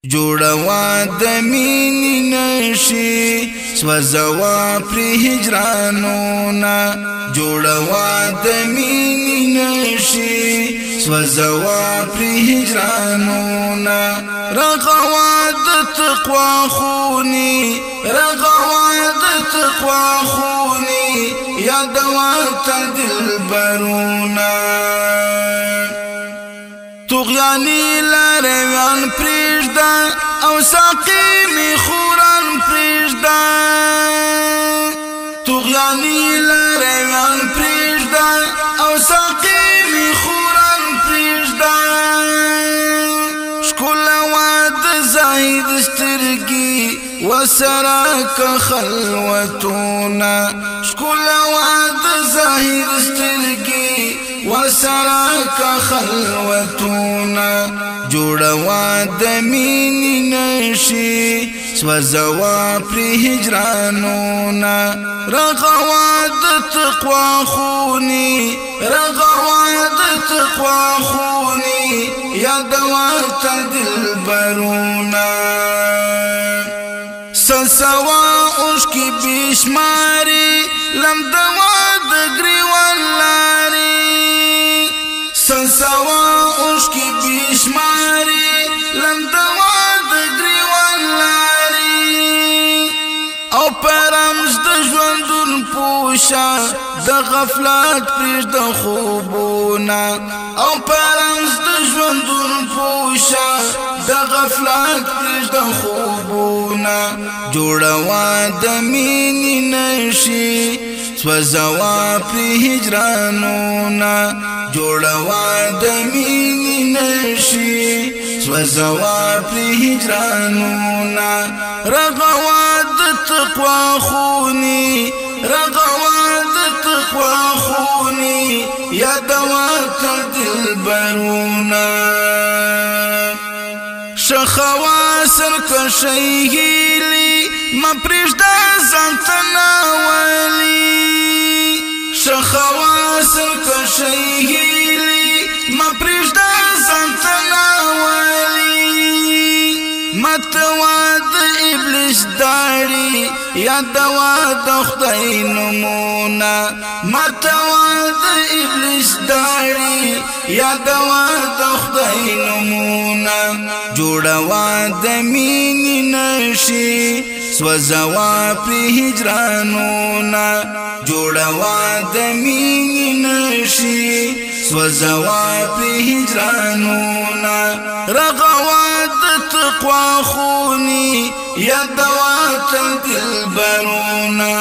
جوړوا د مینې نشي سوځوا پر هجرانونه جوړوا د مینې نشي سوځوا پر هجرانونه رغوا د تقوا خوني رغوا د تقوا خوني یادوا ته دلبرونه طغیانی لاروان پریږده او ساقی می خوران پریږده طغیانی لاروان پریږده او ساقی می خوران پریږده ښکلوه د زاهد سترګې وسره که خلوتونه ښکلوه د زاهد سترګې وسره که خلوتونه جوړوا د مینې نشي سوځوا پر هجرانونه رغوا د تقوا خوني رغوا د تقوا خوني یادوا ته دلبرونه سسوا اوښکې بېشمارې لمدوا د ګریوان لارې سسوا اوښکې بېشمارې لمدوا د ګریوان لارې او په رمز د ژوندون پوشه د غفلت پرېږده خوبونه او په رمز د ژوندون پوشه د غفلت پرېږده خوبونه جوړوا د مینې نشي سوځوا پر هجرانونه جوړوا د مینې نشي سوځوا پر هجرانونه رغوا د تقوا خوني رغوا د تقوا خوني یادوا ته دلبرونه شخوا سرکشۍ هیلې مه پرېږده ځان ته ناولي شخوا سرکشۍ هیلې مه پرېږده ځان ته ناولي متوا د ابلیس داړي یادوا د خدای نومونه متوا د ابلیس داړي یادوا د خدای نومونه جوړوا د مینې نشي سوځوا پر هجرانونه جوړوا د مینې نشي سوځوا پر هجرانونه رغوا د تقوا خوني یادوا ته دلبرونه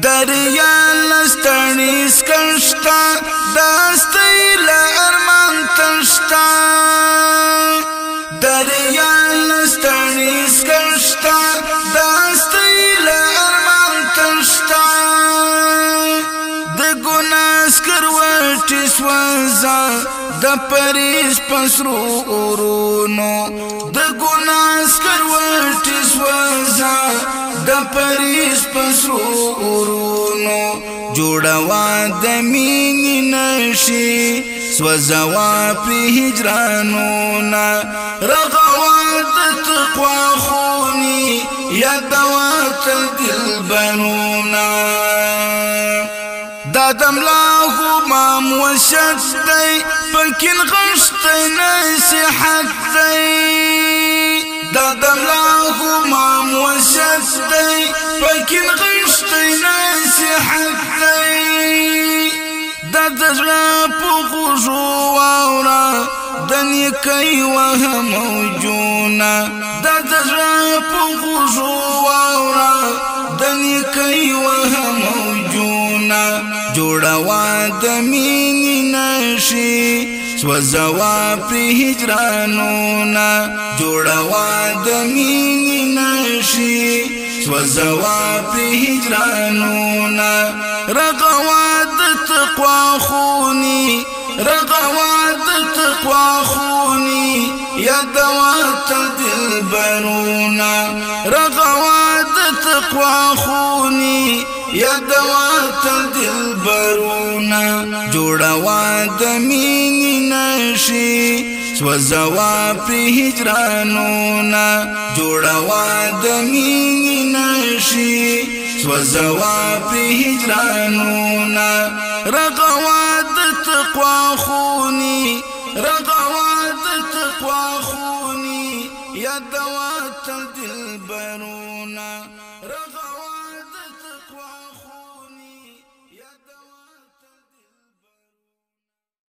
دریا لستړي سکشتا داستی له ارمان تشتا دریا لستړي سکشتا داستی له ارمان تشتا د ګناه سکروټې سوځه د پریز پسرو اورونو د ګناه سکروټې سوځه د پریز پسرو اورونو جوړوا د مینې نشي سوځوا پر هجرانونه رغوا د تقوا خوني یادوا ته دلبرونه دا د ملا همام وشت دی پکې غشتی نصیحت دی دا د ملا همام وشت دی پکې غشتی نصیحت دی دا د زړه په غوږو واوره د نیکۍ وه موجونه دا د زړه په غوږو واوره د نیکۍ وه موجونه جوړوا د مینې نشي سوځوا پر هجرانونه جوړوا د مینې نشي سوځوا پر هجرانونه رغوا د تقوا خوني رغوا د تقوا خوني یادوا ته دلبرونه رغوا د تقوا خوني یادوا ته دلبرونه جوړوا د مینې نشي سوزوا پی هجرانونا جوڑوا دمینی نشی سوزوا پی هجرانونا رغوا د تقوا خونی رغوا د تقوا خونی یا دوا تل دل برونا رغوا